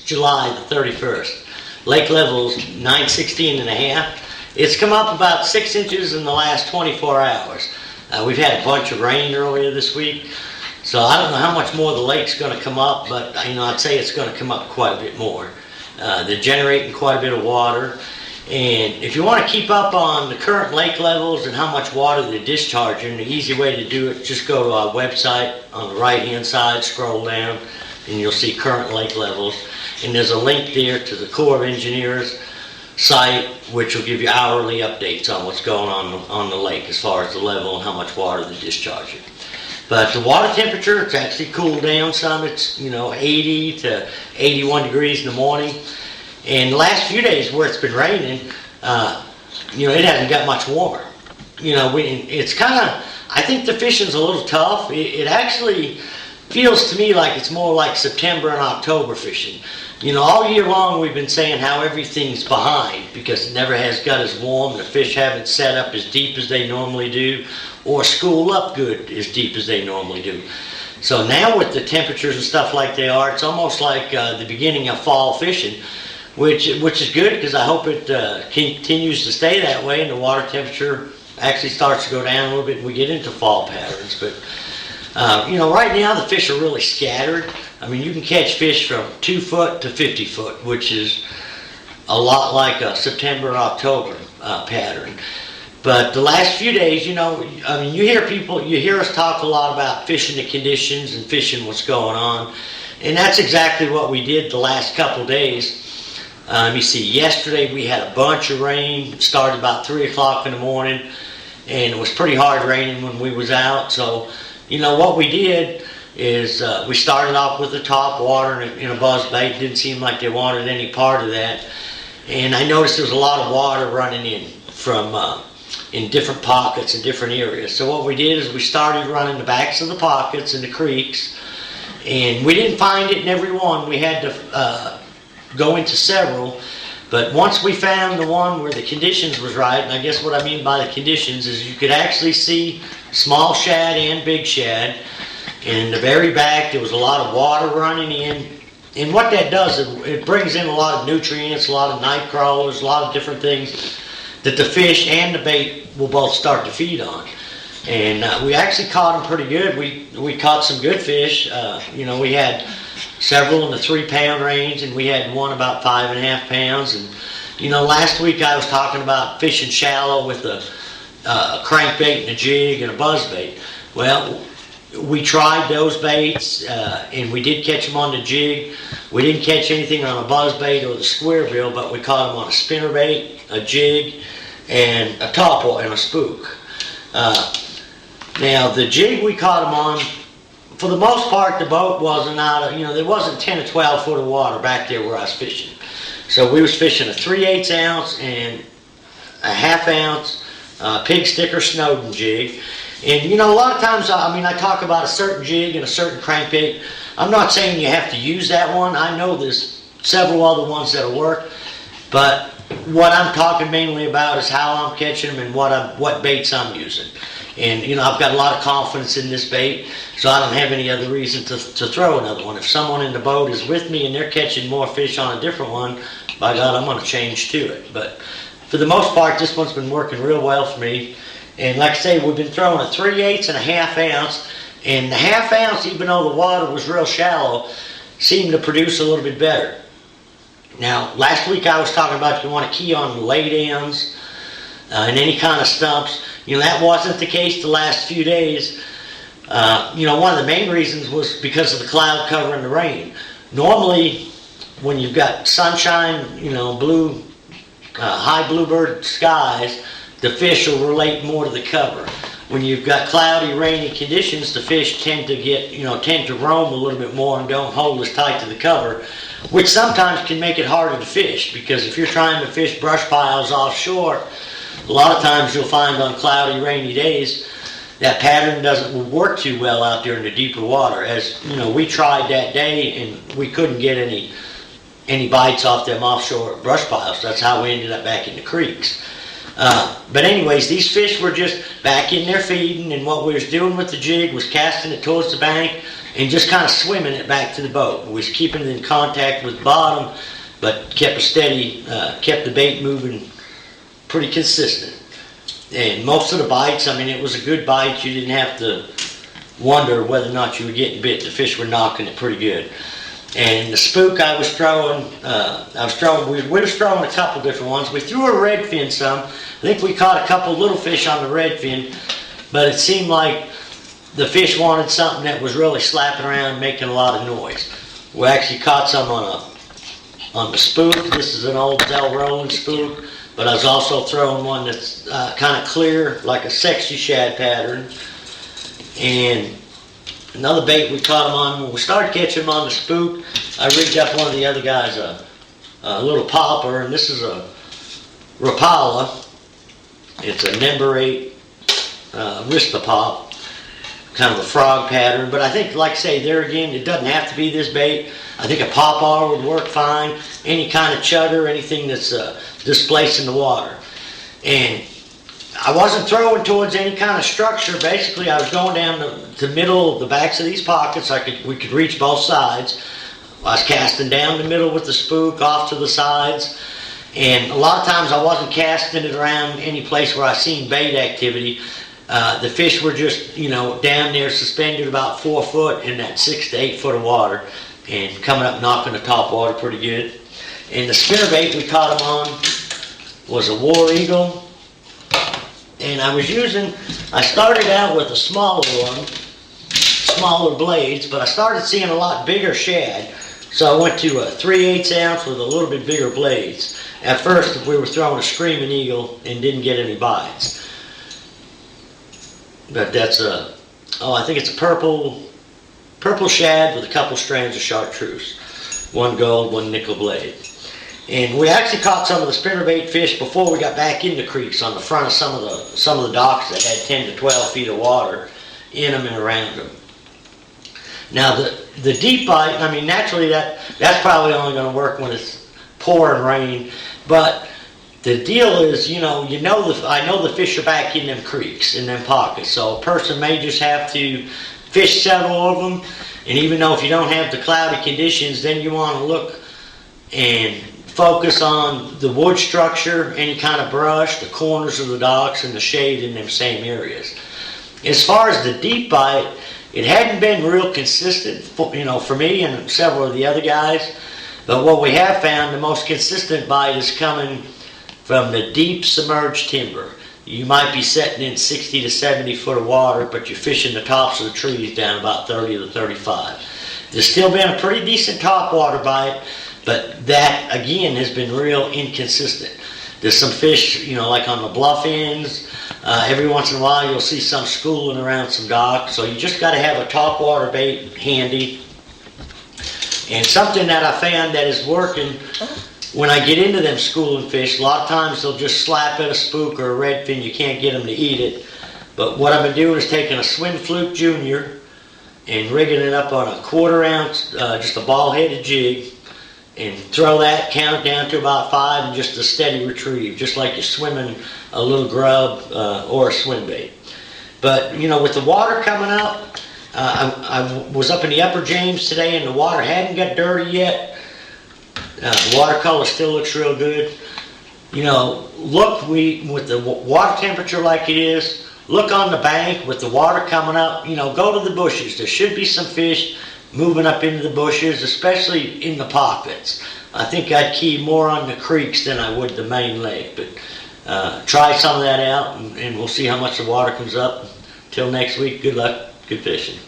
July the 31st. Lake level's 916 and a half. It's come up about 6 inches in the last 24 hours. We've had a bunch of rain earlier this week, so I don't know how much more the lake's going to come up, but I'd say it's going to come up quite a bit more. They're generating quite a bit of water, and if you want to keep up on the current lake levels and how much water they're discharging, the easy way to do it, just go to our website on the right hand side, scroll down, and you'll see current lake levels, and there's a link there to the Corps of Engineers site, which will give you hourly updates on what's going on the lake as far as the level and how much water they're discharging. But the water temperature, it's actually cooled down some. It's 80 to 81 degrees in the morning. And the last few days where it's been raining, it hasn't got much warmer. It's kind of, I think the fishing's a little tough. It actually feels to me like it's more like September and October fishing. All year long we've been saying how everything's behind because it never has got as warm. The fish haven't set up as deep as they normally do, or school up good as deep as they normally do. So now with the temperatures and stuff like they are, it's almost like the beginning of fall fishing, which is good because I hope it continues to stay that way and the water temperature actually starts to go down a little bit and we get into fall patterns. But right now the fish are really scattered. You can catch fish from 2 foot to 50 foot, which is a lot like a September, October pattern. But the last few days, you hear us talk a lot about fishing the conditions and fishing what's going on. And that's exactly what we did the last couple days. Yesterday we had a bunch of rain. It started about 3 o'clock in the morning, and it was pretty hard raining when we was out. So, what we did is we started off with the top water in a buzzbait. Didn't seem like they wanted any part of that. And I noticed there was a lot of water running in from in different pockets in different areas. So what we did is we started running the backs of the pockets in the creeks, and we didn't find it in every one. We had to go into several, but once we found the one where the conditions was right, and I guess what I mean by the conditions is you could actually see small shad and big shad. In the very back there was a lot of water running in, and what that does is it brings in a lot of nutrients, a lot of night crawlers, a lot of different things that the fish and the bait will both start to feed on. And we actually caught them pretty good. We caught some good fish. We had several in the 3-pound range, and we had one about 5.5 pounds. And last week I was talking about fishing shallow with a crankbait and a jig and a buzzbait. Well, we tried those baits, and we did catch them on the jig. We didn't catch anything on a buzzbait or the square bill, but we caught them on a spinnerbait, a jig, and a topwater and a spook. Now the jig we caught them on, for the most part the boat wasn't out of, there wasn't 10 or 12 foot of water back there where I was fishing. So we was fishing a 3/8 ounce and a 1/2 ounce pig sticker Snowden jig. And a lot of times, I talk about a certain jig and a certain crankbait. I'm not saying you have to use that one. I know there's several other ones that'll work, but what I'm talking mainly about is how I'm catching them and what baits I'm using. And I've got a lot of confidence in this bait, so I don't have any other reason to throw another one. If someone in the boat is with me and they're catching more fish on a different one, by God, I'm going to change to it. But for the most part, this one's been working real well for me. And like I say, we've been throwing a 3/8 and a 1/2 ounce. And the 1/2 ounce, even though the water was real shallow, seemed to produce a little bit better. Now, last week I was talking about if you want to key on laydowns and any kind of stumps. That wasn't the case the last few days. One of the main reasons was because of the cloud cover and the rain. Normally, when you've got sunshine, blue, high bluebird skies, the fish will relate more to the cover. When you've got cloudy, rainy conditions, the fish tend to roam a little bit more and don't hold as tight to the cover, which sometimes can make it harder to fish, because if you're trying to fish brush piles offshore, a lot of times you'll find on cloudy, rainy days that pattern doesn't work too well out there in the deeper water. As we tried that day and we couldn't get any bites off them offshore brush piles. That's how we ended up back in the creeks. But anyways, these fish were just back in there feeding, and what we was doing with the jig was casting it towards the bank, and just kind of swimming it back to the boat. We was keeping it in contact with the bottom, but kept a steady, kept the bait moving pretty consistent. And most of the bites, I mean, it was a good bite. You didn't have to wonder whether or not you were getting bit. The fish were knocking it pretty good. And the spook I was throwing, we was throwing a couple different ones. We threw a redfin some. I think we caught a couple little fish on the redfin, but it seemed like the fish wanted something that was really slapping around, making a lot of noise. We actually caught some on the spook. This is an old Del Rowland spook, but I was also throwing one that's kind of clear, like a sexy shad pattern. And another bait we caught them on, when we started catching them on the spook, I rigged up one of the other guys a little popper, and this is a Rapala. It's a number 8 Rispa pop, kind of a frog pattern. But I think, like I say, there again, it doesn't have to be this bait. I think a pop-ar would work fine. Any kind of chudder, anything that's displacing the water. And I wasn't throwing towards any kind of structure. Basically, I was going down the middle of the backs of these pockets. We could reach both sides. I was casting down the middle with the spook, off to the sides. And a lot of times I wasn't casting it around any place where I seen bait activity. The fish were just, down there suspended about 4 foot in that 6 to 8 foot of water, and coming up knocking the top water pretty good. And the spinnerbait we caught them on was a War Eagle. And I started out with a smaller one, smaller blades, but I started seeing a lot bigger shad. So I went to a 3/8 ounce with a little bit bigger blades. At first we were throwing a Screaming Eagle and didn't get any bites. But that's I think it's a purple shad with a couple strands of chartreuse. One gold, one nickel blade. And we actually caught some of the spinnerbait fish before we got back in the creeks on the front of some of the docks that had 10 to 12 feet of water in them and around them. Now the deep bite, I mean, naturally that's probably only going to work when it's pouring rain. But the deal is, I know the fish are back in them creeks, in them pockets. So a person may just have to fish several of them. And even though if you don't have the cloudy conditions, then you want to look and focus on the wood structure, any kind of brush, the corners of the docks, and the shade in them same areas. As far as the deep bite, it hadn't been real consistent, for me and several of the other guys. But what we have found, the most consistent bite is coming from the deep submerged timber. You might be setting in 60 to 70 foot of water, but you're fishing the tops of the trees down about 30 to 35. There's still been a pretty decent top water bite, but that, again, has been real inconsistent. There's some fish, like on the bluff ends. Every once in a while you'll see some schooling around some docks. So you just got to have a top water bait handy. And something that I found that is working, when I get into them schooling fish, a lot of times they'll just slap at a spook or a redfin. You can't get them to eat it. But what I've been doing is taking a Swim Fluke Junior and rigging it up on a 1/4 ounce, just a ball-headed jig, and throw that, count it down to about 5, and just a steady retrieve, just like you're swimming a little grub or a swim bait. But, with the water coming up, I was up in the Upper James today, and the water hadn't got dirty yet. The watercolor still looks real good. With the water temperature like it is, look on the bank with the water coming up. Go to the bushes. There should be some fish moving up into the bushes, especially in the pockets. I think I'd key more on the creeks than I would the main lake. But try some of that out, and we'll see how much the water comes up. Till next week, good luck, good fishing.